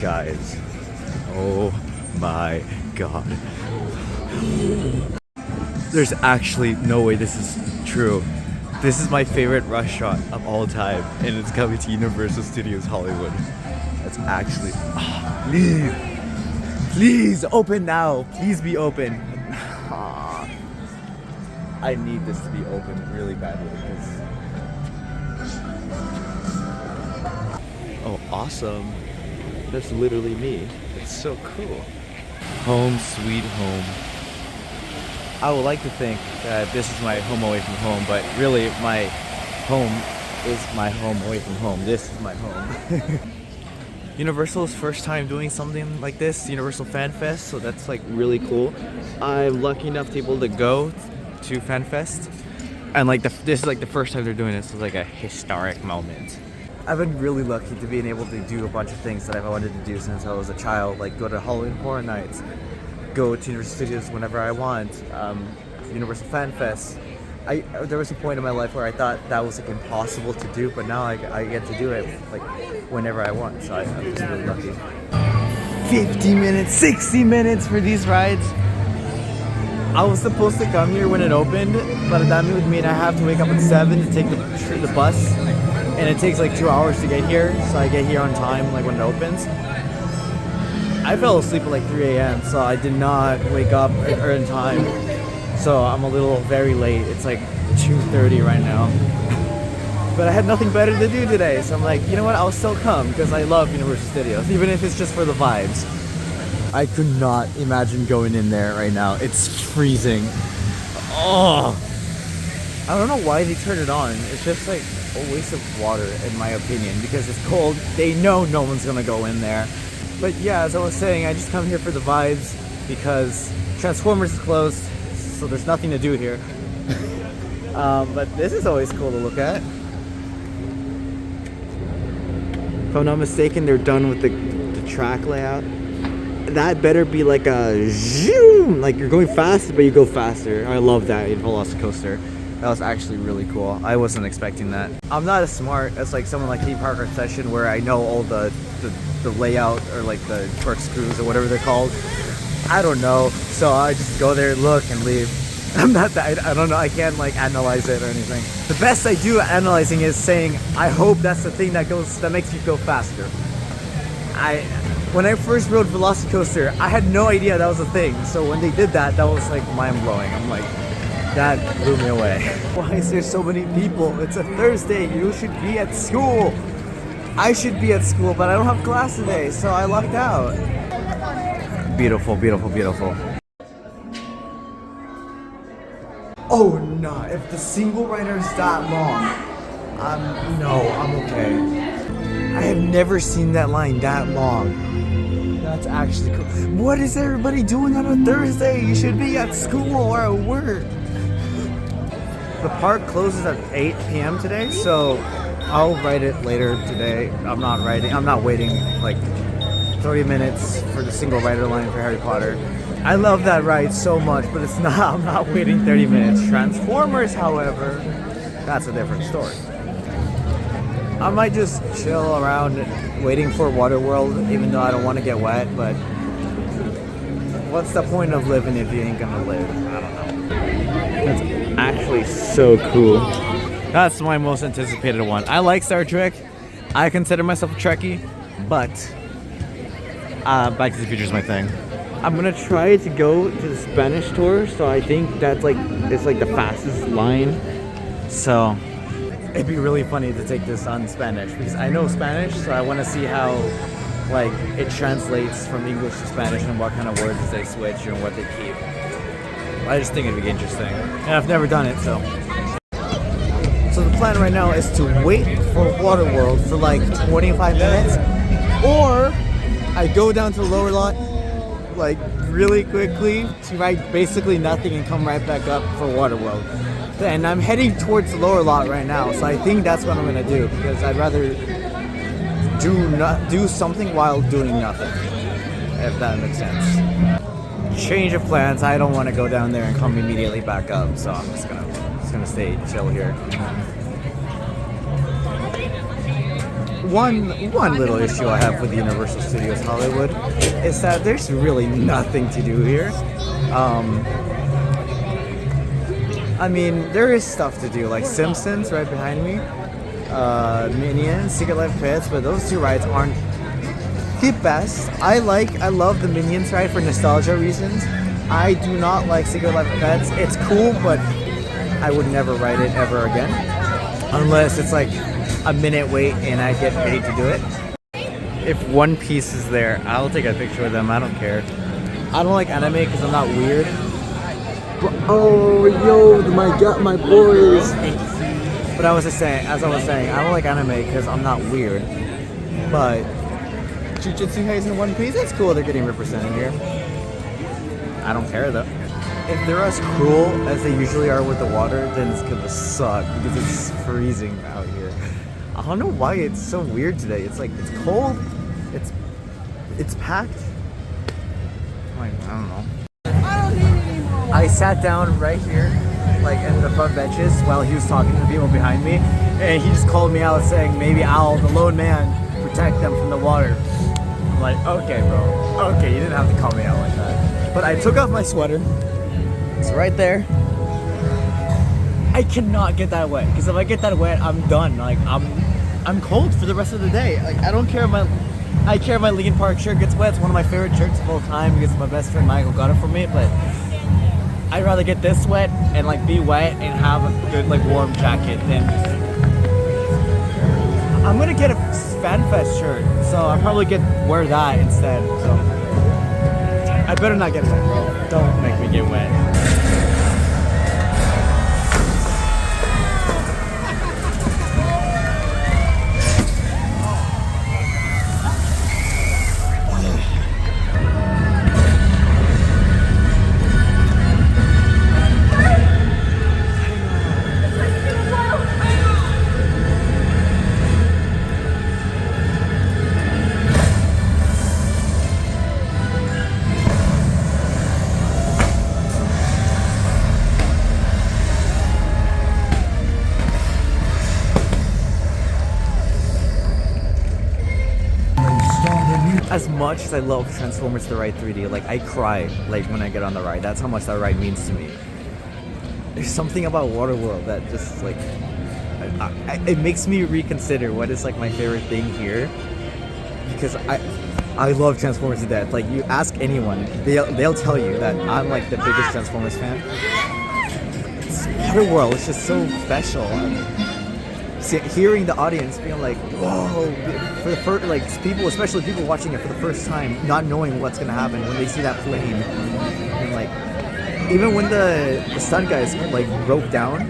Guys, oh my god. There's actually no way this is true. This is my favorite restaurant of all time, and it's coming to Universal Studios Hollywood. That's actually, please, please open now. Please be open. I need this to be open really badly because. Oh, awesome. That's literally me. It's so cool. Home sweet home. I would like to think that this is my home away from home, but really my home is my home away from home. This is my home. Universal's first time doing something like this, Universal Fan Fest, so that's like really cool. I'm lucky enough to be able to go to Fan Fest, and like this is like the first time they're doing this, so it's like a historic moment. I've been really lucky to being able to do a bunch of things that I've wanted to do since I was a child, like go to Halloween Horror Nights, go to Universal Studios whenever I want, Universal Fan Fest. There was a point in my life where I thought that was like impossible to do, but now I get to do it like whenever I want, so I'm just really lucky. 50 minutes, 60 minutes for these rides. I was supposed to come here when it opened, but that would mean I have to wake up at 7 to take the bus. And it takes like 2 hours to get here, so I get here on time, like when it opens. I fell asleep at like 3 a.m., so I did not wake up in time. So I'm a little very late. It's like 2:30 right now. But I had nothing better to do today, so I'm like, you know what? I'll still come because I love Universal Studios, even if it's just for the vibes. I could not imagine going in there right now. It's freezing. Oh, I don't know why they turn it on. It's just like a waste of water in my opinion because it's cold. They know no one's gonna go in there. But yeah, as I was saying, I just come here for the vibes because Transformers is closed, so there's nothing to do here. But this is always cool to look at. If I'm not mistaken, they're done with the track layout. That better be like a zoom, like you're going fast, but you go faster. I love that in Velocicoaster. That was actually really cool. I wasn't expecting that. I'm not as smart as like someone like Theme Park Obsession where I know all the layout or like the corkscrews or whatever they're called. I don't know. So I just go there, look, and leave. I'm not that, I don't know, I can't like analyze it or anything. The best I do at analyzing is saying, I hope that's the thing that makes you go faster. When I first rode Velocicoaster, I had no idea that was a thing. So when they did that, that was like mind-blowing. I'm like, that blew me away. Why is there so many people? It's a Thursday, you should be at school. I should be at school, but I don't have class today, so I lucked out. Beautiful, beautiful, beautiful. Oh no, if the single rider is that long, I'm okay. I have never seen that line that long. That's actually cool. What is everybody doing on a Thursday? You should be at school or at work. The park closes at 8 p.m. today, so I'll write it later today. I'm not waiting like 30 minutes for the single rider line for Harry Potter. I love that ride so much, but I'm not waiting 30 minutes. Transformers, however, that's a different story. I might just chill around waiting for Waterworld, even though I don't want to get wet, but what's the point of living if you ain't gonna live? I don't know. That's actually so cool. That's my most anticipated one. I like Star Trek. I consider myself a Trekkie, but Back to the Future is my thing. I'm gonna try to go to the Spanish tour, so I think that's like it's like the fastest line. So it'd be really funny to take this on Spanish because I know Spanish, so I want to see how like it translates from English to Spanish and what kind of words they switch and what they keep. I just think it'd be interesting, and I've never done it, so. So the plan right now is to wait for Waterworld for like 25 minutes, or I go down to the lower lot like really quickly to ride basically nothing and come right back up for Waterworld. And I'm heading towards the lower lot right now, so I think that's what I'm gonna do because I'd rather do something while doing nothing, if that makes sense. Change of plans. I don't want to go down there and come immediately back up, so I'm just gonna stay chill here. one little issue I have with Universal Studios Hollywood is that there's really nothing to do here. I mean, there is stuff to do, like Simpsons right behind me, Minions, Secret Life of Pets, but those two rides aren't the best. I love the Minions ride for nostalgia reasons. I do not like Secret Life of Pets. It's cool, but I would never ride it ever again. Unless it's like a minute wait and I get paid to do it. If One Piece is there, I'll take a picture with them. I don't care. I don't like anime because I'm not weird. But, oh, yo, my God, my boys. But as I was saying, I don't like anime because I'm not weird. But Jujutsu Kaisen One Piece, it's cool they're getting represented here. I don't care though. If they're as cruel as they usually are with the water, then it's gonna suck because it's freezing out here. I don't know why it's so weird today. It's like, it's cold, it's packed. Like, I don't know. I sat down right here, like in the front benches while he was talking to the people behind me, and he just called me out saying maybe I'll, the lone man, protect them from the water. I'm like, okay bro, okay, you didn't have to call me out like that. But I took off my sweater. It's right there. I cannot get that wet because if I get that wet, I'm done. Like I'm cold for the rest of the day. Like I don't care if my Linkin Park shirt gets wet. It's one of my favorite shirts of all time because my best friend Michael got it for me. But I'd rather get this wet and like be wet and have a good like warm jacket than. I'm gonna get a FanFest shirt, so I'll probably wear that instead. So I better not get wet, bro. Don't make me get wet. As much as I love Transformers the Ride 3D, like I cry like when I get on the ride. That's how much that ride means to me. There's something about Waterworld that just like it makes me reconsider what is like my favorite thing here, because I love Transformers to death. Like you ask anyone, they'll tell you that I'm like the biggest Transformers fan. It's Waterworld, it's just so special. Hearing the audience being like, whoa, for the first, like people, especially people watching it for the first time, not knowing what's gonna happen when they see that plane, and like, even when the stunt guys like broke down,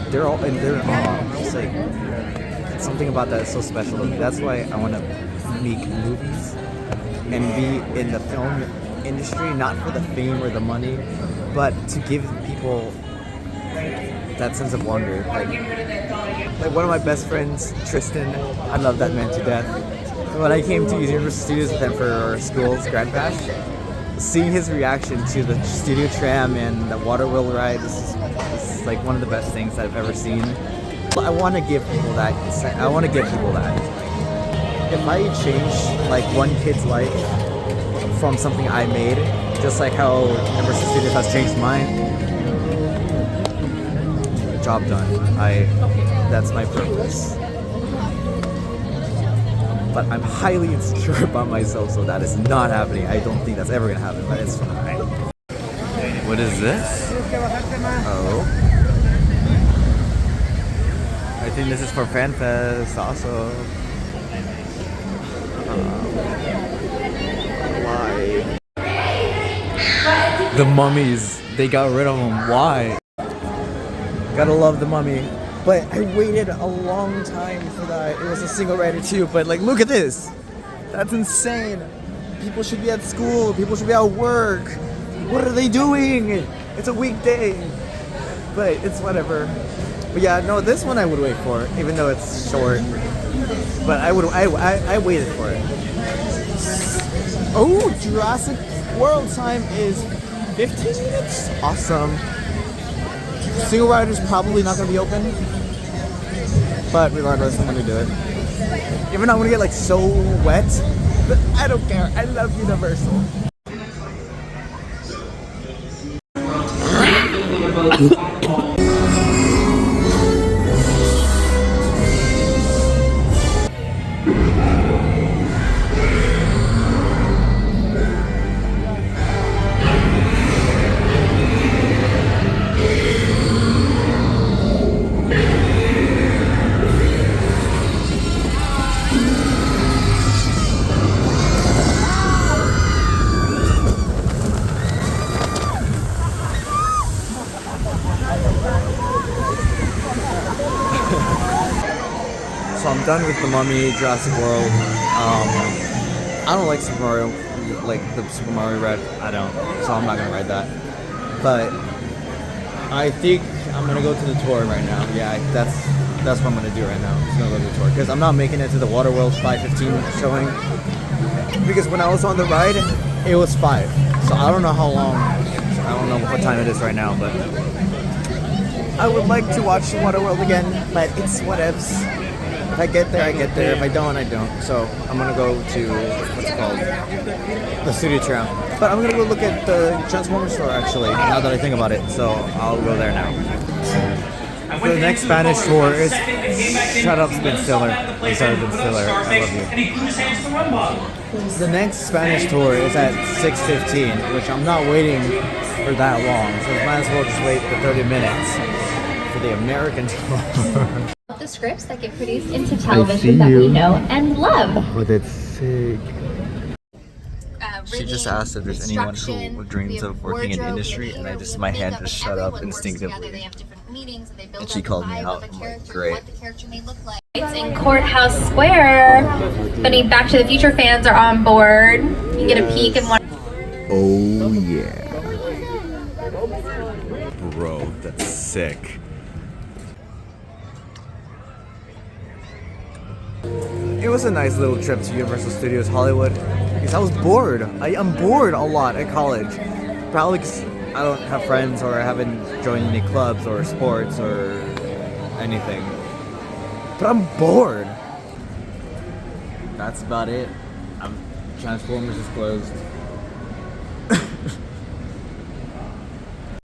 they're in awe. It's like something about that is so special to me. That's why I want to make movies and be in the film industry, not for the fame or the money, but to give people that sense of wonder. Like one of my best friends, Tristan, I love that man to death. When I came to Universal Studios with him for our school's Grand Bash, seeing his reaction to the studio tram and the Waterworld ride is like one of the best things I've ever seen. I want to give people that. If I change like one kid's life from something I made, just like how Universal Studios has changed mine, job done. That's my purpose. But I'm highly insecure about myself, so that is not happening. I don't think that's ever gonna happen, but it's fine. What is this? Oh. I think this is for FanFest also. Why? The mummies, they got rid of them. Why? Gotta love the Mummy. But I waited a long time for that. It was a single rider too, but like look at this. That's insane. People should be at school, people should be at work. What are they doing? It's a weekday. But it's whatever. But yeah, no, this one I would wait for, even though it's short. But I waited for it. Oh, Jurassic World time is 15 minutes? Awesome. Single rider's probably not going to be open, but regardless, I'm going to do it. Even though I'm gonna get like so wet, but I don't care. I love Universal. So I'm done with the Mummy, Jurassic World. I don't like Super Mario, like the Super Mario Red. I don't, so I'm not gonna ride that. But I think I'm gonna go to the tour right now. Yeah, that's what I'm gonna do right now. I'm just gonna go to the tour because I'm not making it to the Waterworld 5:15 showing. Because when I was on the ride, it was 5. So I don't know how long. I don't know what time it is right now, but I would like to watch Waterworld again. But it's whatevs. If I get there, I get there. If I don't, I don't. So I'm gonna go to what's it called, the Studio Tram. But I'm gonna go look at the Transformers store actually. Now that I think about it, so I'll go there now. The next Spanish tour is Shut Up, Ben Stiller. I'm sorry, Ben Stiller. I love you. The next Spanish tour is at 6:15, which I'm not waiting for that long. So I might as well just wait the 30 minutes for the American tour. The scripts that get produced into television that we know and love. Oh, that's sick. She just asked if there's anyone who dreams of working in the industry, and my hand just shut up instinctively. And she called me out. I'm like, great. It's in Courthouse Square. If any Back to the Future fans are on board, you can get a peek in one. Oh yeah. Bro, that's sick. It was a nice little trip to Universal Studios Hollywood because I was bored. I'm bored a lot at college. Probably because I don't have friends or I haven't joined any clubs or sports or anything. But I'm bored. That's about it. Transformers is closed.